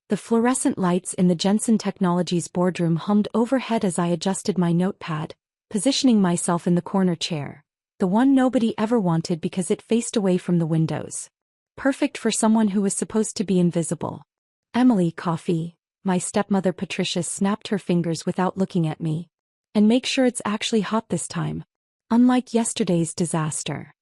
The fluorescent lights in the Jensen Technologies boardroom hummed overhead as I adjusted my notepad, positioning myself in the corner chair. The one nobody ever wanted because it faced away from the windows. Perfect for someone who was supposed to be invisible. Emily, coffee. My stepmother Patricia snapped her fingers without looking at me. And make sure it's actually hot this time. Unlike yesterday's disaster.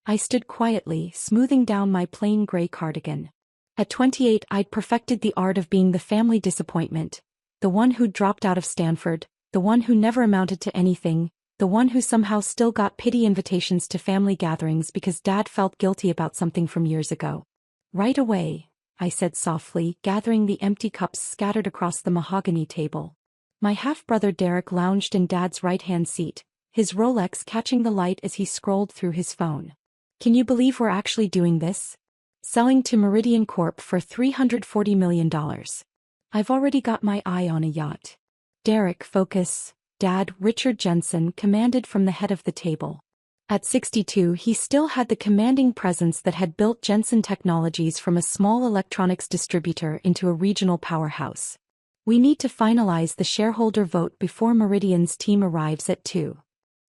I stood quietly, smoothing down my plain gray cardigan. At 28 I'd perfected the art of being the family disappointment. The one who dropped out of Stanford, the one who never amounted to anything, the one who somehow still got pity invitations to family gatherings because Dad felt guilty about something from years ago. Right away, I said softly, gathering the empty cups scattered across the mahogany table. My half-brother Derek lounged in Dad's right-hand seat, his Rolex catching the light as he scrolled through his phone. Can you believe we're actually doing this? Selling to Meridian Corp for $340 million. I've already got my eye on a yacht. Derek, focus. Dad, Richard Jensen commanded from the head of the table. At 62 he still had the commanding presence that had built Jensen Technologies from a small electronics distributor into a regional powerhouse. We need to finalize the shareholder vote before Meridian's team arrives at 2.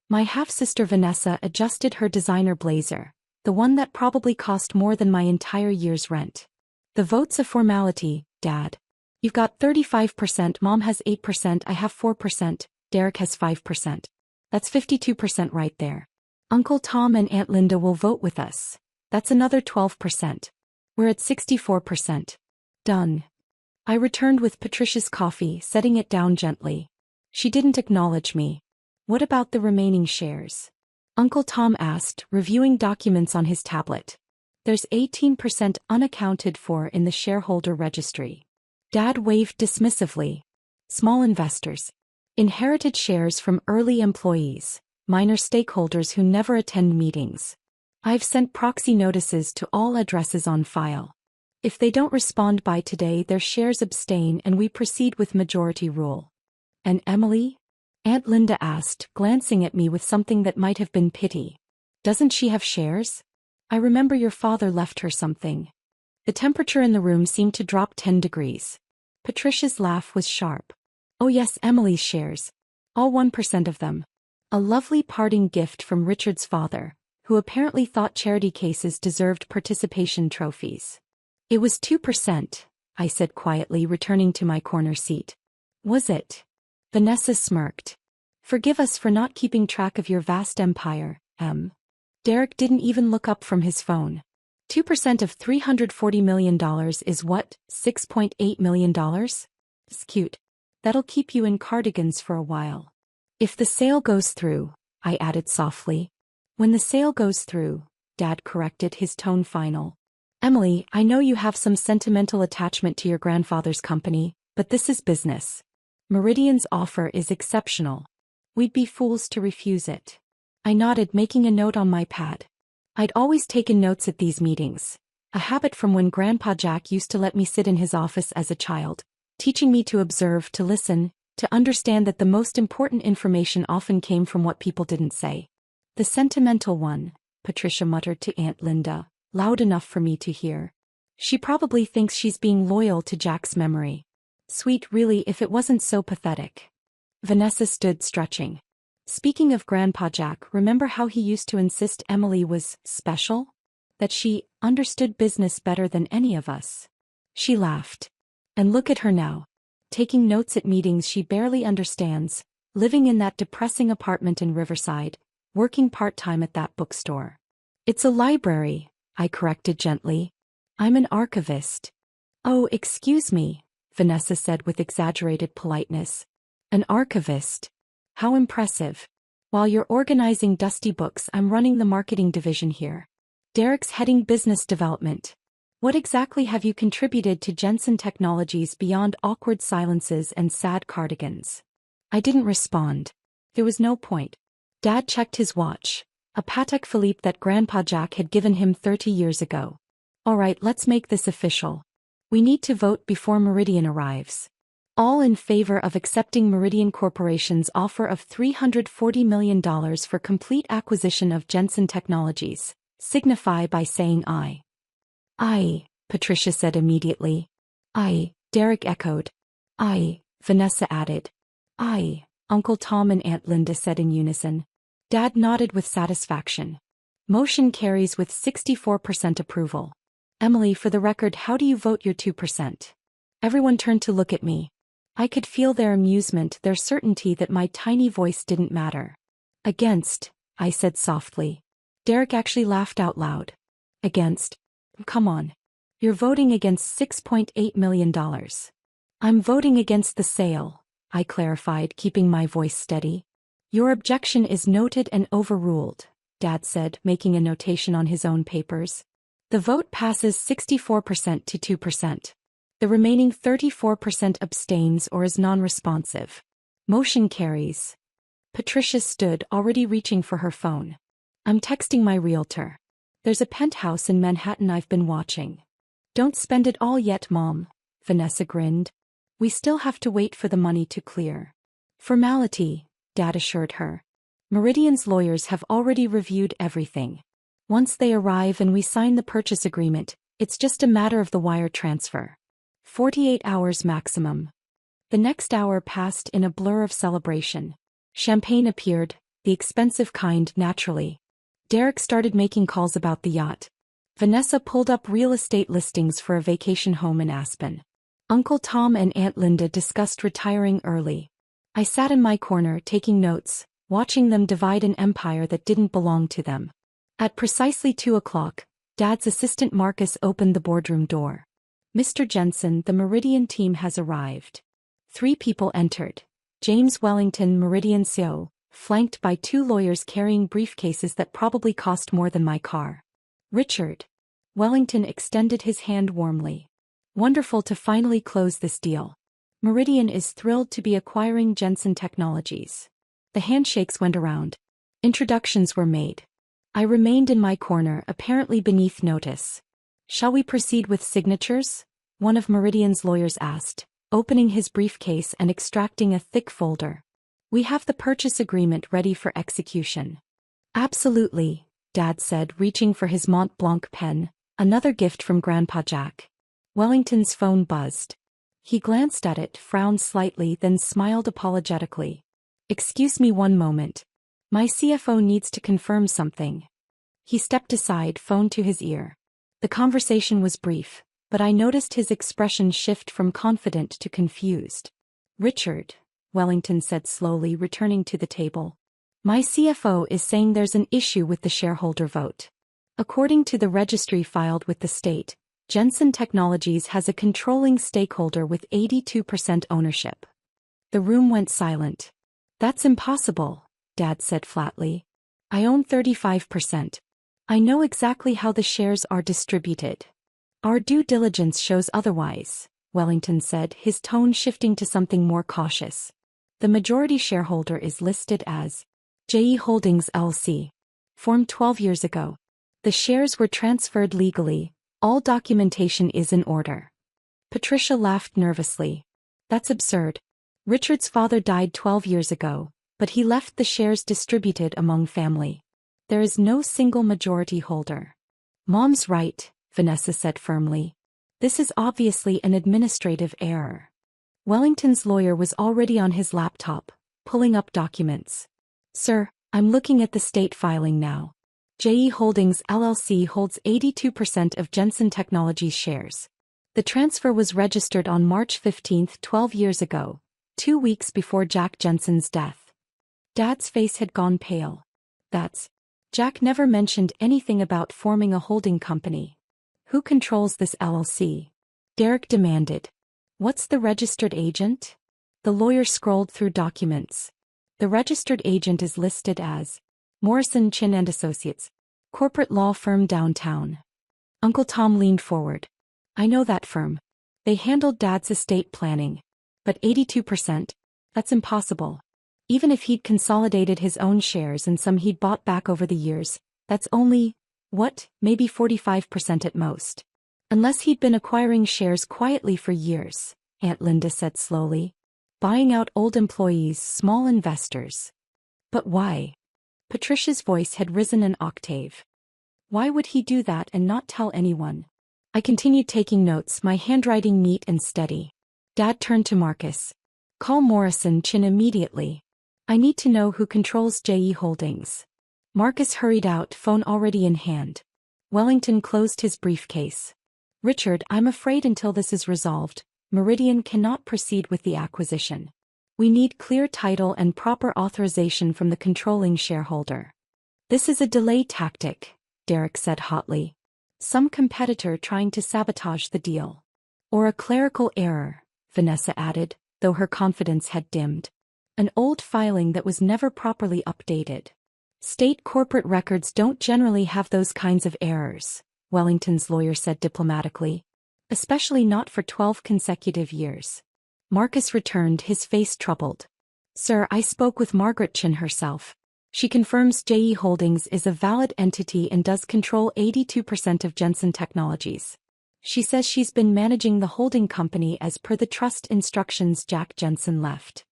My half-sister Vanessa adjusted her designer blazer, the one that probably cost more than my entire year's rent. The vote's a formality, Dad. You've got 35%, Mom has 8%, I have 4%, Derek has 5%. That's 52% right there. Uncle Tom and Aunt Linda will vote with us. That's another 12%. We're at 64%. Done. I returned with Patricia's coffee, setting it down gently. She didn't acknowledge me. What about the remaining shares? Uncle Tom asked, reviewing documents on his tablet. There's 18% unaccounted for in the shareholder registry. Dad waved dismissively. Small investors. Inherited shares from early employees, minor stakeholders who never attend meetings. I've sent proxy notices to all addresses on file. If they don't respond by today, their shares abstain and we proceed with majority rule. And Emily? Aunt Linda asked, glancing at me with something that might have been pity. Doesn't she have shares? I remember your father left her something. The temperature in the room seemed to drop 10 degrees. Patricia's laugh was sharp. Oh yes, Emily's shares. All 1% of them. A lovely parting gift from Richard's father, who apparently thought charity cases deserved participation trophies. It was 2%, I said quietly, returning to my corner seat. Was it? Vanessa smirked. Forgive us for not keeping track of your vast empire, Em. Derek didn't even look up from his phone. 2% of $340 million is what, $6.8 million? It's cute. That'll keep you in cardigans for a while. If the sale goes through, I added softly. When the sale goes through, Dad corrected, his tone final. Emily, I know you have some sentimental attachment to your grandfather's company, but this is business. Meridian's offer is exceptional. We'd be fools to refuse it. I nodded, making a note on my pad. I'd always taken notes at these meetings, a habit from when Grandpa Jack used to let me sit in his office as a child, teaching me to observe, to listen, to understand that the most important information often came from what people didn't say. The sentimental one, Patricia muttered to Aunt Linda, loud enough for me to hear. She probably thinks she's being loyal to Jack's memory. Sweet, really, if it wasn't so pathetic. Vanessa stood stretching. Speaking of Grandpa Jack, remember how he used to insist Emily was special? That she understood business better than any of us? She laughed. And look at her now. Taking notes at meetings she barely understands, living in that depressing apartment in Riverside, working part-time at that bookstore. It's a library, I corrected gently. I'm an archivist. Oh, excuse me, Vanessa said with exaggerated politeness. An archivist. How impressive. While you're organizing dusty books, I'm running the marketing division here. Derek's heading business development. What exactly have you contributed to Jensen Technologies beyond awkward silences and sad cardigans? I didn't respond. There was no point. Dad checked his watch, a Patek Philippe that Grandpa Jack had given him 30 years ago. All right, let's make this official. We need to vote before Meridian arrives. All in favor of accepting Meridian Corporation's offer of $340 million for complete acquisition of Jensen Technologies, signify by saying aye. Aye, Patricia said immediately. Aye, Derek echoed. Aye, Vanessa added. Aye, Uncle Tom and Aunt Linda said in unison. Dad nodded with satisfaction. Motion carries with 64% approval. Emily, for the record, how do you vote your 2%? Everyone turned to look at me. I could feel their amusement, their certainty that my tiny voice didn't matter. Against, I said softly. Derek actually laughed out loud. Against? Come on. You're voting against $6.8 million. I'm voting against the sale, I clarified, keeping my voice steady. Your objection is noted and overruled, Dad said, making a notation on his own papers. The vote passes 64% to 2%. The remaining 34% abstains or is non-responsive. Motion carries. Patricia stood, already reaching for her phone. I'm texting my realtor. There's a penthouse in Manhattan I've been watching. Don't spend it all yet, Mom, Vanessa grinned. We still have to wait for the money to clear. Formality, Dad assured her. Meridian's lawyers have already reviewed everything. Once they arrive and we sign the purchase agreement, it's just a matter of the wire transfer. 48 hours maximum. The next hour passed in a blur of celebration. Champagne appeared, the expensive kind, naturally. Derek started making calls about the yacht. Vanessa pulled up real estate listings for a vacation home in Aspen. Uncle Tom and Aunt Linda discussed retiring early. I sat in my corner taking notes, watching them divide an empire that didn't belong to them. At precisely 2 o'clock, Dad's assistant Marcus opened the boardroom door. Mr. Jensen, the Meridian team has arrived. 3 people entered. James Wellington, Meridian CEO, flanked by 2 lawyers carrying briefcases that probably cost more than my car. Richard. Wellington extended his hand warmly. Wonderful to finally close this deal. Meridian is thrilled to be acquiring Jensen Technologies. The handshakes went around. Introductions were made. I remained in my corner, apparently beneath notice. Shall we proceed with signatures? One of Meridian's lawyers asked, opening his briefcase and extracting a thick folder. We have the purchase agreement ready for execution. Absolutely, Dad said, reaching for his Mont Blanc pen, another gift from Grandpa Jack. Wellington's phone buzzed. He glanced at it, frowned slightly, then smiled apologetically. Excuse me one moment. My CFO needs to confirm something. He stepped aside, phone to his ear. The conversation was brief, but I noticed his expression shift from confident to confused. Richard, Wellington said slowly, returning to the table. My CFO is saying there's an issue with the shareholder vote. According to the registry filed with the state, Jensen Technologies has a controlling stakeholder with 82% ownership. The room went silent. That's impossible, Dad said flatly. I own 35%. I know exactly how the shares are distributed. Our due diligence shows otherwise, Wellington said, his tone shifting to something more cautious. The majority shareholder is listed as JE Holdings LC. Formed 12 years ago. The shares were transferred legally. All documentation is in order. Patricia laughed nervously. That's absurd. Richard's father died 12 years ago, but he left the shares distributed among family. There is no single majority holder. Mom's right, Vanessa said firmly. This is obviously an administrative error. Wellington's lawyer was already on his laptop, pulling up documents. Sir, I'm looking at the state filing now. JE Holdings LLC holds 82% of Jensen Technologies shares. The transfer was registered on March 15, 12 years ago, 2 weeks before Jack Jensen's death. Dad's face had gone pale. Jack never mentioned anything about forming a holding company. Who controls this LLC? Derek demanded. What's the registered agent? The lawyer scrolled through documents. The registered agent is listed as Morrison Chin and Associates, corporate law firm downtown. Uncle Tom leaned forward. I know that firm. They handled Dad's estate planning. But 82%? That's impossible. Even if he'd consolidated his own shares and some he'd bought back over the years, that's only, maybe 45% at most. Unless he'd been acquiring shares quietly for years, Aunt Linda said slowly. Buying out old employees, small investors. But why? Patricia's voice had risen an octave. Why would he do that and not tell anyone? I continued taking notes, my handwriting neat and steady. Dad turned to Marcus. Call Morrison Chin immediately. I need to know who controls JE Holdings. Marcus hurried out, phone already in hand. Wellington closed his briefcase. Richard, I'm afraid until this is resolved, Meridian cannot proceed with the acquisition. We need clear title and proper authorization from the controlling shareholder. This is a delay tactic, Derek said hotly. Some competitor trying to sabotage the deal. Or a clerical error, Vanessa added, though her confidence had dimmed. An old filing that was never properly updated. State corporate records don't generally have those kinds of errors, Wellington's lawyer said diplomatically. Especially not for 12 consecutive years. Marcus returned, his face troubled. Sir, I spoke with Margaret Chin herself. She confirms JE Holdings is a valid entity and does control 82% of Jensen Technologies. She says she's been managing the holding company as per the trust instructions Jack Jensen left.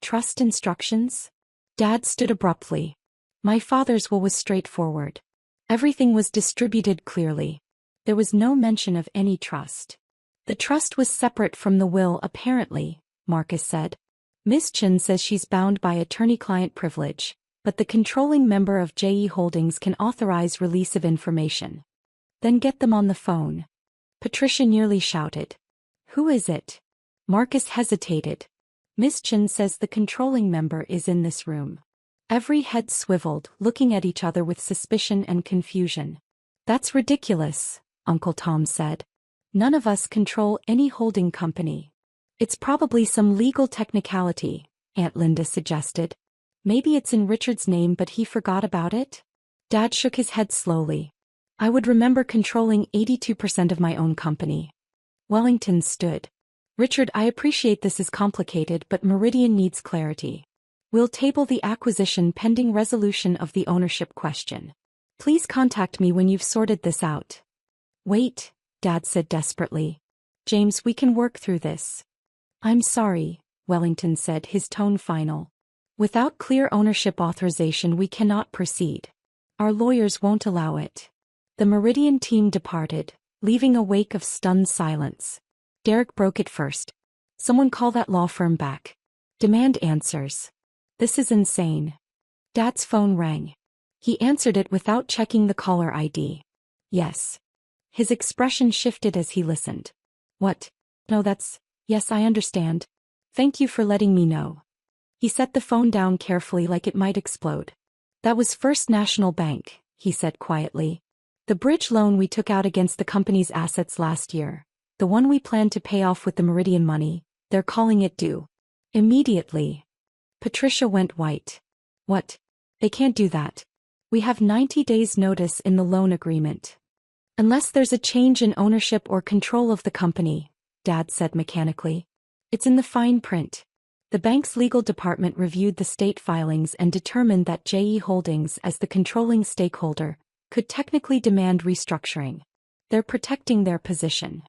Trust instructions? Dad stood abruptly. My father's will was straightforward. Everything was distributed clearly. There was no mention of any trust. The trust was separate from the will apparently, Marcus said. Miss Chin says she's bound by attorney-client privilege, but the controlling member of JE Holdings can authorize release of information. Then get them on the phone. Patricia nearly shouted. Who is it? Marcus hesitated. Miss Chin says the controlling member is in this room. Every head swiveled, looking at each other with suspicion and confusion. That's ridiculous, Uncle Tom said. None of us control any holding company. It's probably some legal technicality, Aunt Linda suggested. Maybe it's in Richard's name but he forgot about it? Dad shook his head slowly. I would remember controlling 82% of my own company. Wellington stood. Richard, I appreciate this is complicated but Meridian needs clarity. We'll table the acquisition pending resolution of the ownership question. Please contact me when you've sorted this out. Wait, Dad said desperately. James, we can work through this. I'm sorry, Wellington said, his tone final. Without clear ownership authorization we cannot proceed. Our lawyers won't allow it. The Meridian team departed, leaving a wake of stunned silence. Derek broke it first. Someone call that law firm back. Demand answers. This is insane. Dad's phone rang. He answered it without checking the caller ID. Yes. His expression shifted as he listened. What? No, yes, I understand. Thank you for letting me know. He set the phone down carefully like it might explode. That was First National Bank, he said quietly. The bridge loan we took out against the company's assets last year. The one we planned to pay off with the Meridian money, they're calling it due. Immediately. Patricia went white. What? They can't do that. We have 90 days notice in the loan agreement. Unless there's a change in ownership or control of the company, Dad said mechanically. It's in the fine print. The bank's legal department reviewed the state filings and determined that JE Holdings, as the controlling stakeholder, could technically demand restructuring. They're protecting their position.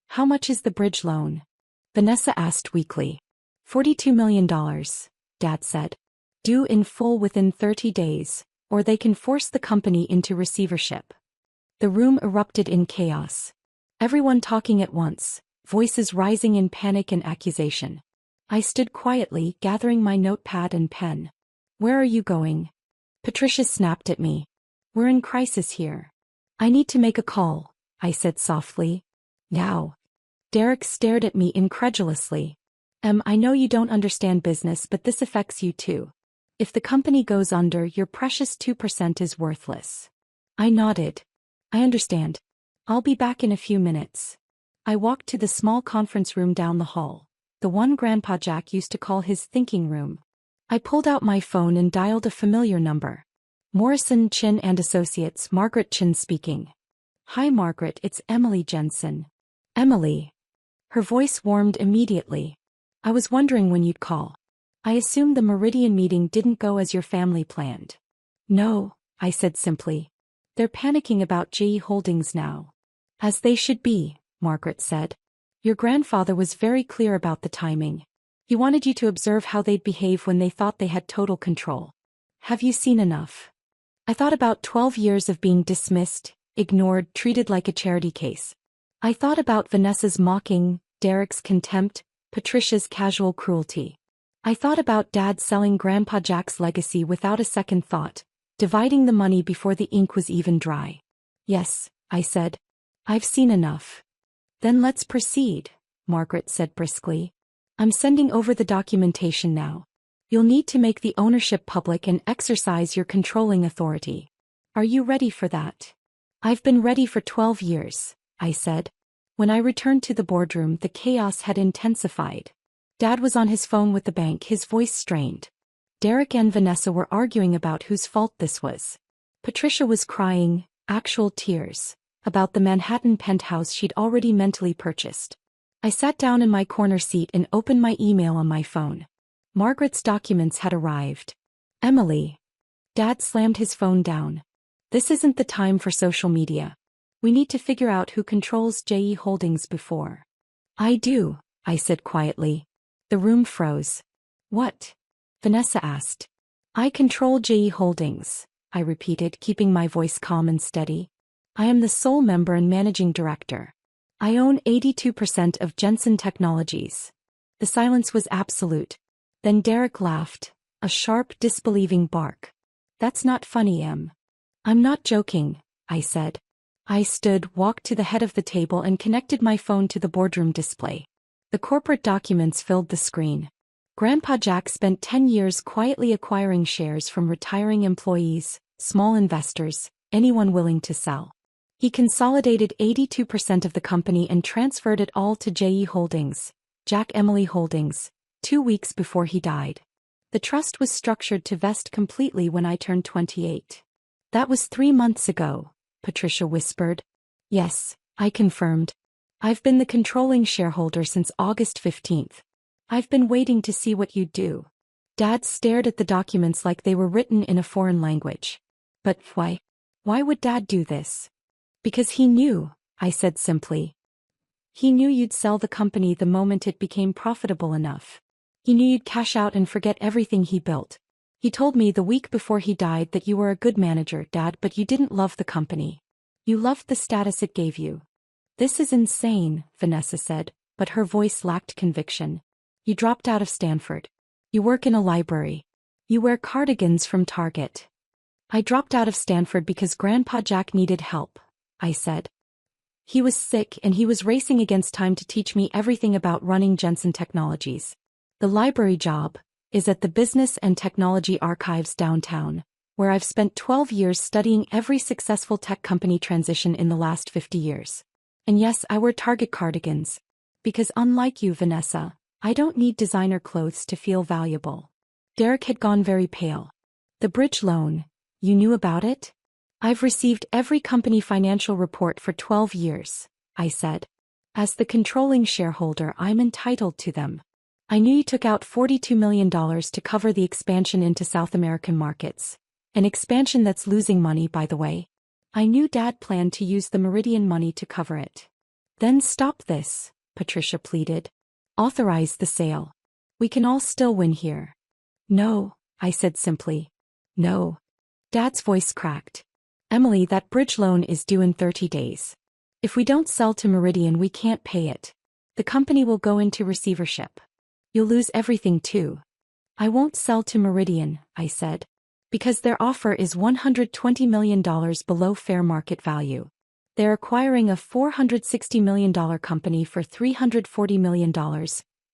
How much is the bridge loan? Vanessa asked weakly. $42 million, Dad said. Due in full within 30 days, or they can force the company into receivership. The room erupted in chaos. Everyone talking at once, voices rising in panic and accusation. I stood quietly, gathering my notepad and pen. Where are you going? Patricia snapped at me. We're in crisis here. I need to make a call, I said softly. Now. Derek stared at me incredulously. I know you don't understand business, but this affects you too. If the company goes under, your precious 2% is worthless. I nodded. I understand. I'll be back in a few minutes. I walked to the small conference room down the hall, the one Grandpa Jack used to call his thinking room. I pulled out my phone and dialed a familiar number. Morrison, Chin and Associates, Margaret Chin speaking. Hi Margaret, it's Emily Jensen. Emily. Her voice warmed immediately. I was wondering when you'd call. I assumed the Meridian meeting didn't go as your family planned. No, I said simply. They're panicking about JE Holdings now. As they should be, Margaret said. Your grandfather was very clear about the timing. He wanted you to observe how they'd behave when they thought they had total control. Have you seen enough? I thought about 12 years of being dismissed, ignored, treated like a charity case. I thought about Vanessa's mocking, Derek's contempt, Patricia's casual cruelty. I thought about Dad selling Grandpa Jack's legacy without a second thought, dividing the money before the ink was even dry. Yes, I said. I've seen enough. Then let's proceed, Margaret said briskly. I'm sending over the documentation now. You'll need to make the ownership public and exercise your controlling authority. Are you ready for that? I've been ready for 12 years, I said. When I returned to the boardroom, the chaos had intensified. Dad was on his phone with the bank, his voice strained. Derek and Vanessa were arguing about whose fault this was. Patricia was crying, actual tears, about the Manhattan penthouse she'd already mentally purchased. I sat down in my corner seat and opened my email on my phone. Margaret's documents had arrived. Emily. Dad slammed his phone down. This isn't the time for social media. We need to figure out who controls JE Holdings before. I do, I said quietly. The room froze. What? Vanessa asked. I control JE Holdings, I repeated, keeping my voice calm and steady. I am the sole member and managing director. I own 82% of Jensen Technologies. The silence was absolute. Then Derek laughed, a sharp, disbelieving bark. That's not funny, Em. I'm not joking, I said. I stood, walked to the head of the table and connected my phone to the boardroom display. The corporate documents filled the screen. Grandpa Jack spent 10 years quietly acquiring shares from retiring employees, small investors, anyone willing to sell. He consolidated 82% of the company and transferred it all to JE Holdings, Jack Emily Holdings, 2 weeks before he died. The trust was structured to vest completely when I turned 28. That was 3 months ago, Patricia whispered. Yes, I confirmed. I've been the controlling shareholder since August 15th. I've been waiting to see what you'd do. Dad stared at the documents like they were written in a foreign language. But why? Why would Dad do this? Because he knew, I said simply. He knew you'd sell the company the moment it became profitable enough. He knew you'd cash out and forget everything he built. He told me the week before he died that you were a good manager, Dad, but you didn't love the company. You loved the status it gave you. This is insane, Vanessa said, but her voice lacked conviction. You dropped out of Stanford. You work in a library. You wear cardigans from Target. I dropped out of Stanford because Grandpa Jack needed help, I said. He was sick and he was racing against time to teach me everything about running Jensen Technologies. The library job is at the Business and Technology Archives downtown, where I've spent 12 years studying every successful tech company transition in the last 50 years. And yes, I wear Target cardigans. Because unlike you, Vanessa, I don't need designer clothes to feel valuable. Derek had gone very pale. The bridge loan, you knew about it? I've received every company financial report for 12 years, I said. As the controlling shareholder, I'm entitled to them. I knew you took out $42 million to cover the expansion into South American markets. An expansion that's losing money, by the way. I knew Dad planned to use the Meridian money to cover it. Then stop this, Patricia pleaded. Authorize the sale. We can all still win here. No, I said simply. No. Dad's voice cracked. Emily, that bridge loan is due in 30 days. If we don't sell to Meridian, we can't pay it. The company will go into receivership. You'll lose everything too. I won't sell to Meridian, I said. Because their offer is $120 million below fair market value. They're acquiring a $460 million company for $340 million,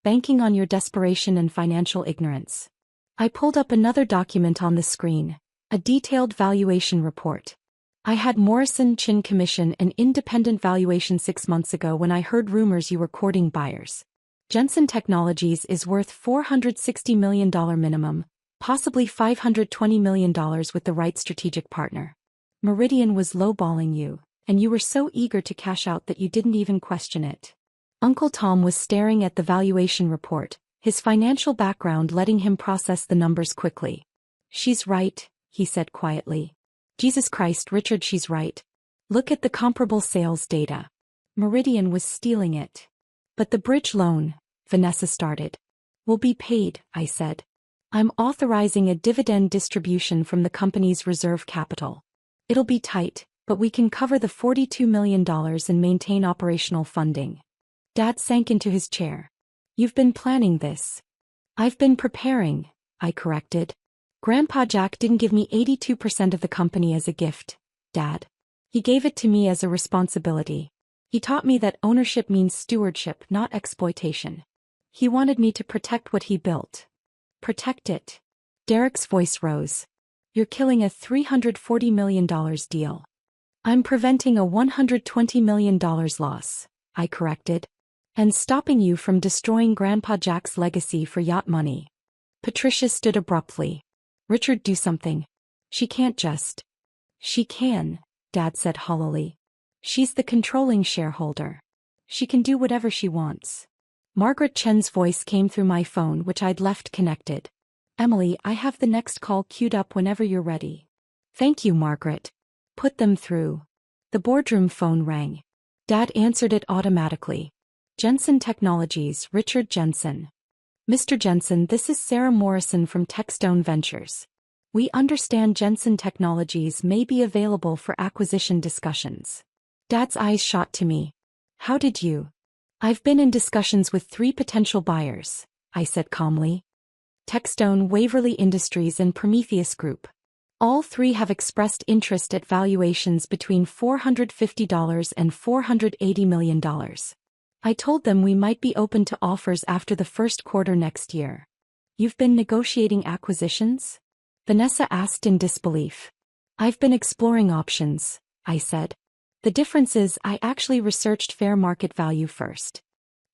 banking on your desperation and financial ignorance. I pulled up another document on the screen, a detailed valuation report. I had Morrison Chin commission an independent valuation 6 months ago when I heard rumors you were courting buyers. Jensen Technologies is worth $460 million minimum, possibly $520 million with the right strategic partner. Meridian was lowballing you, and you were so eager to cash out that you didn't even question it. Uncle Tom was staring at the valuation report, his financial background letting him process the numbers quickly. She's right, he said quietly. Jesus Christ, Richard, she's right. Look at the comparable sales data. Meridian was stealing it. But the bridge loan, Vanessa started. Will be paid, I said. I'm authorizing a dividend distribution from the company's reserve capital. It'll be tight, but we can cover the $42 million and maintain operational funding. Dad sank into his chair. You've been planning this. I've been preparing, I corrected. Grandpa Jack didn't give me 82% of the company as a gift, Dad. He gave it to me as a responsibility. He taught me that ownership means stewardship, not exploitation. He wanted me to protect what he built. Protect it. Derek's voice rose. You're killing a $340 million deal. I'm preventing a $120 million loss, I corrected. And stopping you from destroying Grandpa Jack's legacy for yacht money. Patricia stood abruptly. Richard, do something. She can't just. She can, Dad said hollowly. She's the controlling shareholder. She can do whatever she wants. Margaret Chen's voice came through my phone, which I'd left connected. Emily, I have the next call queued up whenever you're ready. Thank you, Margaret. Put them through. The boardroom phone rang. Dad answered it automatically. Jensen Technologies, Richard Jensen. Mr. Jensen, this is Sarah Morrison from Techstone Ventures. We understand Jensen Technologies may be available for acquisition discussions. Dad's eyes shot to me. How did you? I've been in discussions with 3 potential buyers, I said calmly. Techstone, Waverly Industries and Prometheus Group. All 3 have expressed interest at valuations between $450 and $480 million. I told them we might be open to offers after the first quarter next year. You've been negotiating acquisitions? Vanessa asked in disbelief. I've been exploring options, I said. The difference is I actually researched fair market value first.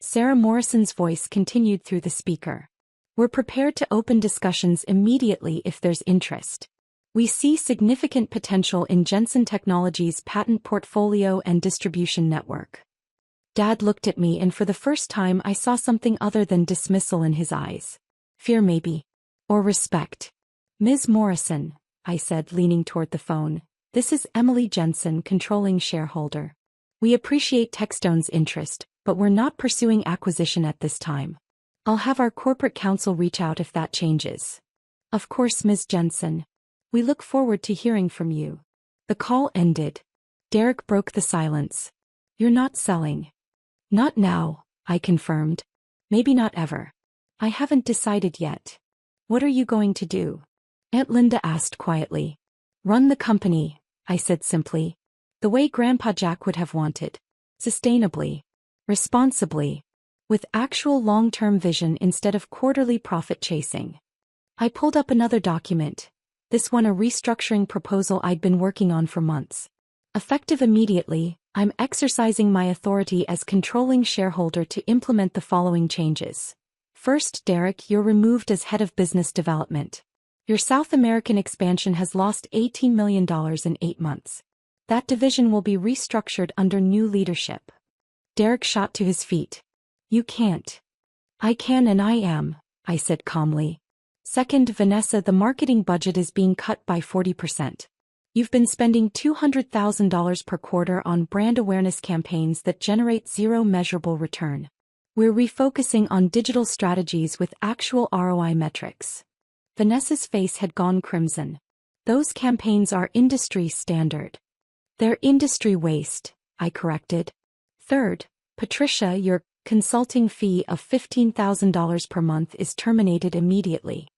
Sarah Morrison's voice continued through the speaker. We're prepared to open discussions immediately if there's interest. We see significant potential in Jensen Technologies' patent portfolio and distribution network. Dad looked at me and for the first time I saw something other than dismissal in his eyes. Fear maybe. Or respect. Ms. Morrison, I said, leaning toward the phone, this is Emily Jensen, controlling shareholder. We appreciate Techstone's interest, but we're not pursuing acquisition at this time. I'll have our corporate counsel reach out if that changes. Of course, Ms. Jensen. We look forward to hearing from you. The call ended. Derek broke the silence. You're not selling. Not now, I confirmed. Maybe not ever. I haven't decided yet. What are you going to do? Aunt Linda asked quietly. Run the company, I said simply. The way Grandpa Jack would have wanted. Sustainably. Responsibly. With actual long-term vision instead of quarterly profit chasing. I pulled up another document. This one a restructuring proposal I'd been working on for months. Effective immediately, I'm exercising my authority as controlling shareholder to implement the following changes. First, Derek, you're removed as head of business development. Your South American expansion has lost $18 million in 8 months. That division will be restructured under new leadership. Derek shot to his feet. You can't. I can and I am, I said calmly. Second, Vanessa, the marketing budget is being cut by 40%. You've been spending $200,000 per quarter on brand awareness campaigns that generate zero measurable return. We're refocusing on digital strategies with actual ROI metrics. Vanessa's face had gone crimson. Those campaigns are industry standard. They're industry waste, I corrected. Third, Patricia, your consulting fee of $15,000 per month is terminated immediately.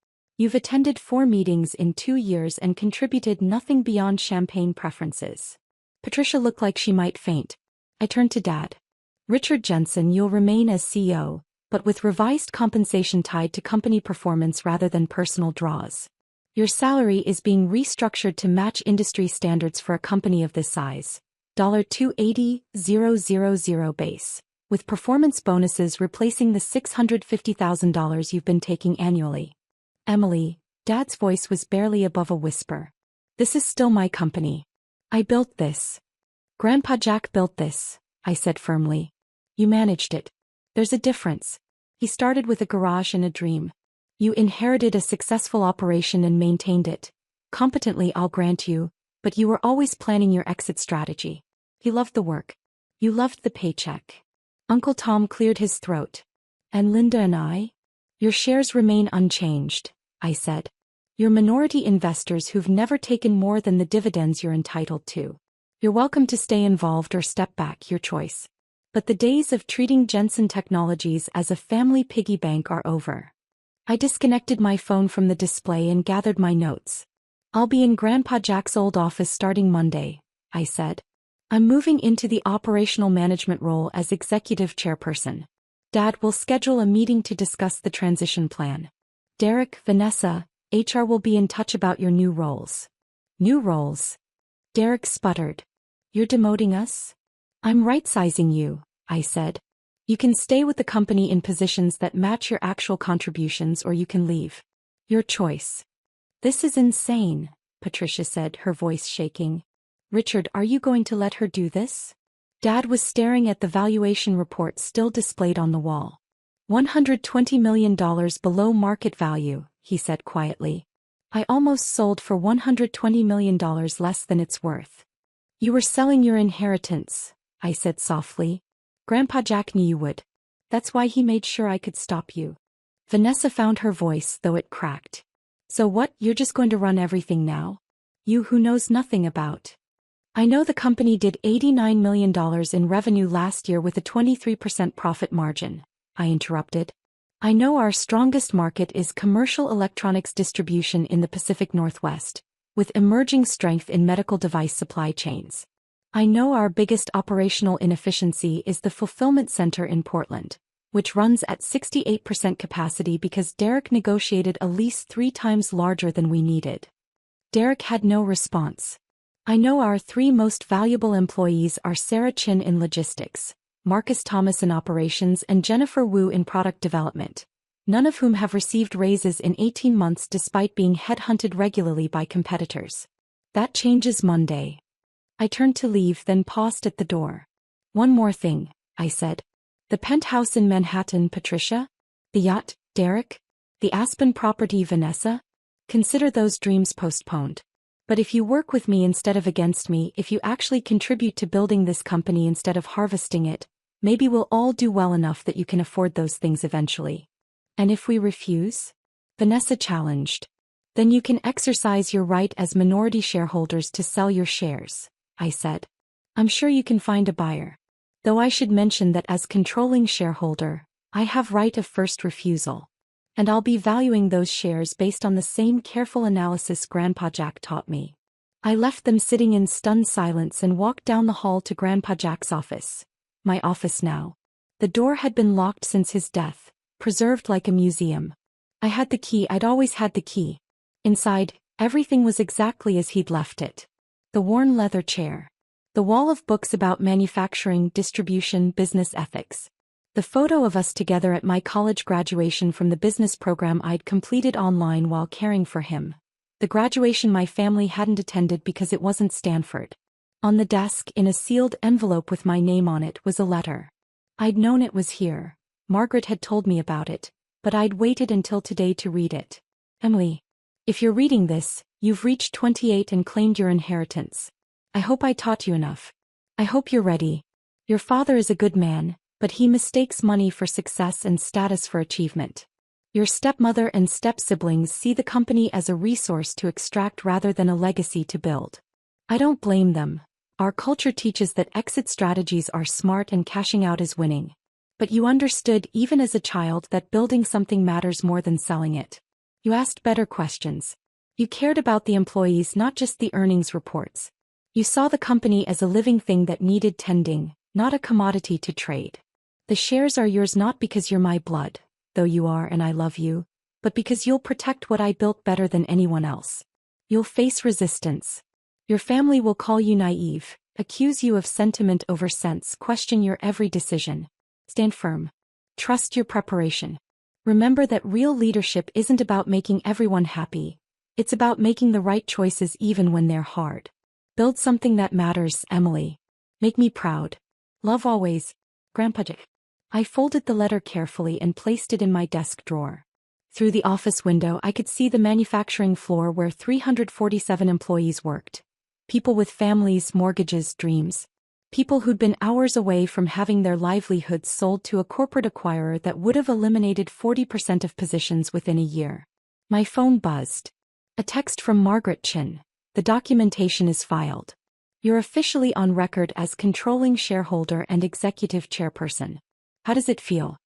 You've attended 4 meetings in 2 years and contributed nothing beyond champagne preferences. Patricia looked like she might faint. I turned to Dad. Richard Jensen, you'll remain as CEO, but with revised compensation tied to company performance rather than personal draws. Your salary is being restructured to match industry standards for a company of this size. $280,000 base, with performance bonuses replacing the $650,000 you've been taking annually. Emily, Dad's voice was barely above a whisper. This is still my company. I built this. Grandpa Jack built this, I said firmly. You managed it. There's a difference. He started with a garage and a dream. You inherited a successful operation and maintained it. Competently, I'll grant you, but you were always planning your exit strategy. He loved the work. You loved the paycheck. Uncle Tom cleared his throat. And Linda and I? Your shares remain unchanged, I said. You're minority investors who've never taken more than the dividends you're entitled to. You're welcome to stay involved or step back, your choice. But the days of treating Jensen Technologies as a family piggy bank are over. I disconnected my phone from the display and gathered my notes. I'll be in Grandpa Jack's old office starting Monday, I said. I'm moving into the operational management role as executive chairperson. Dad will schedule a meeting to discuss the transition plan. Derek, Vanessa, HR will be in touch about your new roles. New roles? Derek sputtered. You're demoting us? I'm right-sizing you, I said. You can stay with the company in positions that match your actual contributions or you can leave. Your choice. This is insane, Patricia said, her voice shaking. Richard, are you going to let her do this? Dad was staring at the valuation report still displayed on the wall. $120 million below market value, he said quietly. I almost sold for $120 million less than it's worth. You were selling your inheritance, I said softly. Grandpa Jack knew you would. That's why he made sure I could stop you. Vanessa found her voice, though it cracked. So what, you're just going to run everything now? You who knows nothing about. I know the company did $89 million in revenue last year with a 23% profit margin, I interrupted. I know our strongest market is commercial electronics distribution in the Pacific Northwest, with emerging strength in medical device supply chains. I know our biggest operational inefficiency is the fulfillment center in Portland, which runs at 68% capacity because Derek negotiated a lease 3 times larger than we needed. Derek had no response. I know our 3 most valuable employees are Sarah Chin in logistics, Marcus Thomas in operations and Jennifer Wu in product development, none of whom have received raises in 18 months despite being headhunted regularly by competitors. That changes Monday. I turned to leave, then paused at the door. One more thing, I said. The penthouse in Manhattan, Patricia? The yacht, Derek? The Aspen property, Vanessa? Consider those dreams postponed. But if you work with me instead of against me, if you actually contribute to building this company instead of harvesting it, maybe we'll all do well enough that you can afford those things eventually. And if we refuse? Vanessa challenged. Then you can exercise your right as minority shareholders to sell your shares, I said. I'm sure you can find a buyer. Though I should mention that as controlling shareholder, I have right of first refusal. And I'll be valuing those shares based on the same careful analysis Grandpa Jack taught me. I left them sitting in stunned silence and walked down the hall to Grandpa Jack's office. My office now. The door had been locked since his death, preserved like a museum. I had the key, I'd always had the key. Inside, everything was exactly as he'd left it. The worn leather chair. The wall of books about manufacturing, distribution, business ethics. The photo of us together at my college graduation from the business program I'd completed online while caring for him. The graduation my family hadn't attended because it wasn't Stanford. On the desk, in a sealed envelope with my name on it, was a letter. I'd known it was here. Margaret had told me about it, but I'd waited until today to read it. Emily, if you're reading this, you've reached 28 and claimed your inheritance. I hope I taught you enough. I hope you're ready. Your father is a good man, but he mistakes money for success and status for achievement. Your stepmother and step-siblings see the company as a resource to extract rather than a legacy to build. I don't blame them. Our culture teaches that exit strategies are smart and cashing out is winning. But you understood even as a child that building something matters more than selling it. You asked better questions. You cared about the employees, not just the earnings reports. You saw the company as a living thing that needed tending, not a commodity to trade. The shares are yours not because you're my blood, though you are and I love you, but because you'll protect what I built better than anyone else. You'll face resistance. Your family will call you naive, accuse you of sentiment over sense, question your every decision. Stand firm. Trust your preparation. Remember that real leadership isn't about making everyone happy. It's about making the right choices even when they're hard. Build something that matters, Emily. Make me proud. Love always, Grandpa Jack. I folded the letter carefully and placed it in my desk drawer. Through the office window I could see the manufacturing floor where 347 employees worked. People with families, mortgages, dreams. People who'd been hours away from having their livelihoods sold to a corporate acquirer that would have eliminated 40% of positions within a year. My phone buzzed. A text from Margaret Chin. The documentation is filed. You're officially on record as controlling shareholder and executive chairperson. How does it feel?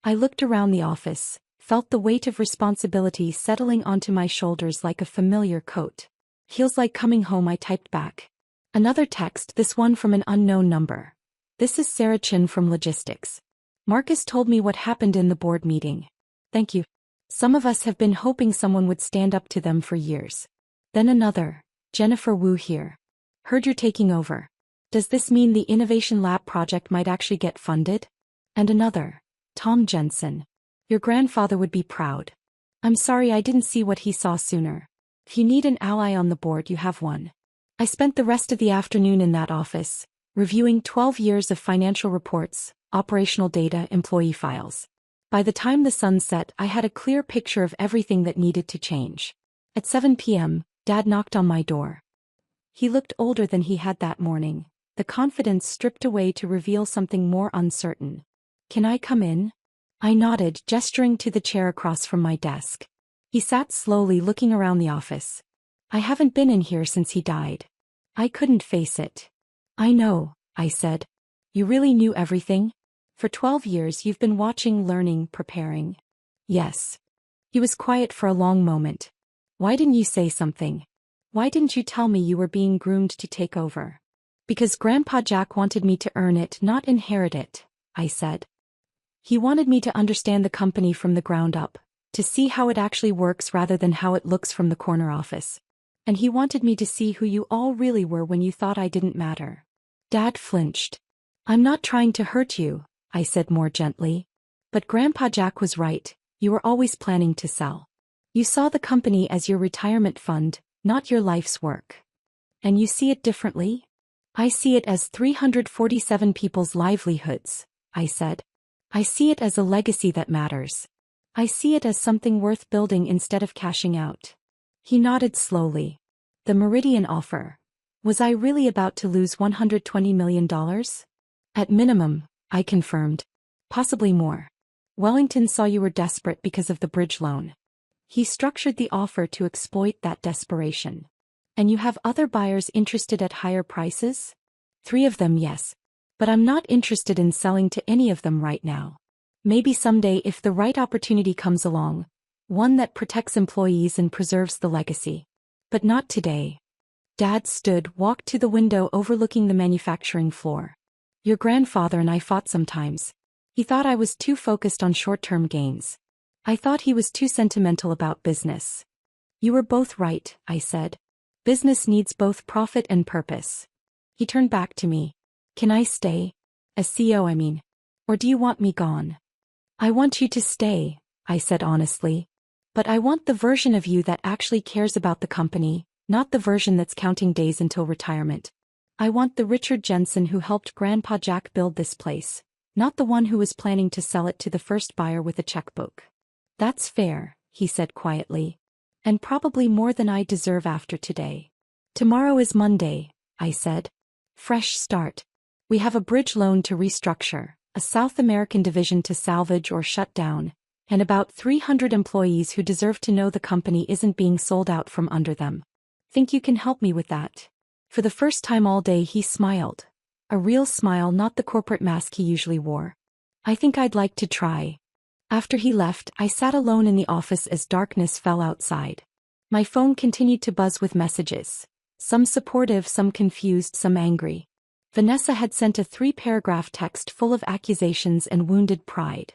I looked around the office, felt the weight of responsibility settling onto my shoulders like a familiar coat. Feels like coming home, I typed back. Another text, this one from an unknown number. This is Sarah Chin from Logistics. Marcus told me what happened in the board meeting. Thank you. Some of us have been hoping someone would stand up to them for years. Then another, Jennifer Wu here. Heard you're taking over. Does this mean the Innovation Lab project might actually get funded? And another, Tom Jensen. Your grandfather would be proud. I'm sorry I didn't see what he saw sooner. If you need an ally on the board, you have one. I spent the rest of the afternoon in that office, reviewing 12 years of financial reports, operational data, employee files. By the time the sun set, I had a clear picture of everything that needed to change. At 7 p.m., Dad knocked on my door. He looked older than he had that morning, the confidence stripped away to reveal something more uncertain. Can I come in? I nodded, gesturing to the chair across from my desk. He sat slowly, looking around the office. I haven't been in here since he died. I couldn't face it. I know, I said. You really knew everything? For 12 years you've been watching, learning, preparing. Yes. He was quiet for a long moment. Why didn't you say something? Why didn't you tell me you were being groomed to take over? Because Grandpa Jack wanted me to earn it, not inherit it, I said. He wanted me to understand the company from the ground up, to see how it actually works rather than how it looks from the corner office. And he wanted me to see who you all really were when you thought I didn't matter. Dad flinched. I'm not trying to hurt you, I said more gently. But Grandpa Jack was right, you were always planning to sell. You saw the company as your retirement fund, not your life's work. And you see it differently? I see it as 347 people's livelihoods, I said. I see it as a legacy that matters. I see it as something worth building instead of cashing out. He nodded slowly. The Meridian offer. Was I really about to lose $120 million? At minimum, I confirmed. Possibly more. Wellington saw you were desperate because of the bridge loan. He structured the offer to exploit that desperation. And you have other buyers interested at higher prices? 3 of them, yes. But I'm not interested in selling to any of them right now. Maybe someday if the right opportunity comes along, one that protects employees and preserves the legacy. But not today. Dad stood, walked to the window overlooking the manufacturing floor. Your grandfather and I fought sometimes. He thought I was too focused on short-term gains. I thought he was too sentimental about business. You were both right, I said. Business needs both profit and purpose. He turned back to me. Can I stay? As CEO, I mean. Or do you want me gone? I want you to stay, I said honestly. But I want the version of you that actually cares about the company, not the version that's counting days until retirement. I want the Richard Jensen who helped Grandpa Jack build this place, not the one who was planning to sell it to the first buyer with a checkbook. That's fair, he said quietly. And probably more than I deserve after today. Tomorrow is Monday, I said. Fresh start. We have a bridge loan to restructure, a South American division to salvage or shut down, and about 300 employees who deserve to know the company isn't being sold out from under them. Think you can help me with that? For the first time all day he smiled. A real smile, not the corporate mask he usually wore. I think I'd like to try. After he left, I sat alone in the office as darkness fell outside. My phone continued to buzz with messages. Some supportive, some confused, some angry. Vanessa had sent a 3-paragraph text full of accusations and wounded pride.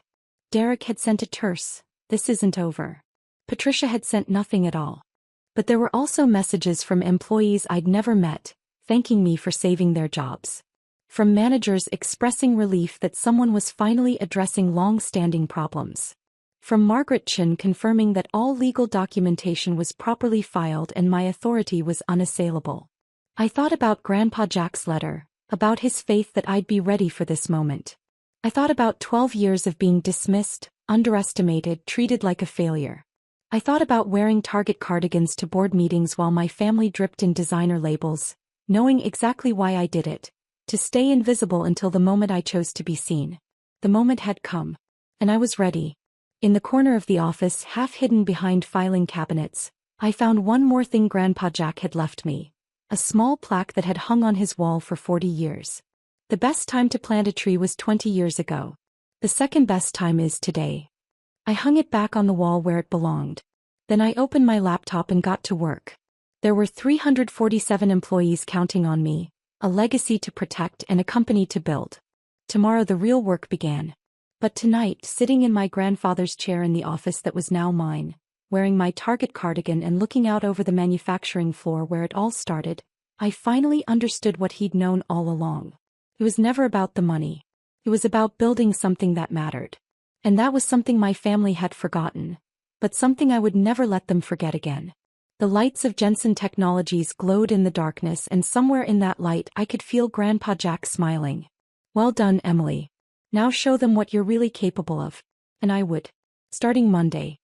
Derek had sent a terse, "This isn't over." Patricia had sent nothing at all. But there were also messages from employees I'd never met, thanking me for saving their jobs. From managers expressing relief that someone was finally addressing long-standing problems. From Margaret Chin confirming that all legal documentation was properly filed and my authority was unassailable. I thought about Grandpa Jack's letter, about his faith that I'd be ready for this moment. I thought about 12 years of being dismissed, underestimated, treated like a failure. I thought about wearing Target cardigans to board meetings while my family dripped in designer labels, knowing exactly why I did it, to stay invisible until the moment I chose to be seen. The moment had come. And I was ready. In the corner of the office, half hidden behind filing cabinets, I found one more thing Grandpa Jack had left me. a small plaque that had hung on his wall for 40 years. The best time to plant a tree was 20 years ago. The second best time is today. I hung it back on the wall where it belonged. Then I opened my laptop and got to work. There were 347 employees counting on me, a legacy to protect and a company to build. Tomorrow the real work began. But tonight, sitting in my grandfather's chair in the office that was now mine, wearing my Target cardigan and looking out over the manufacturing floor where it all started, I finally understood what he'd known all along. It was never about the money. It was about building something that mattered. And that was something my family had forgotten, but something I would never let them forget again. The lights of Jensen Technologies glowed in the darkness, and somewhere in that light I could feel Grandpa Jack smiling. "Well done, Emily. Now show them what you're really capable of." And I would. Starting Monday,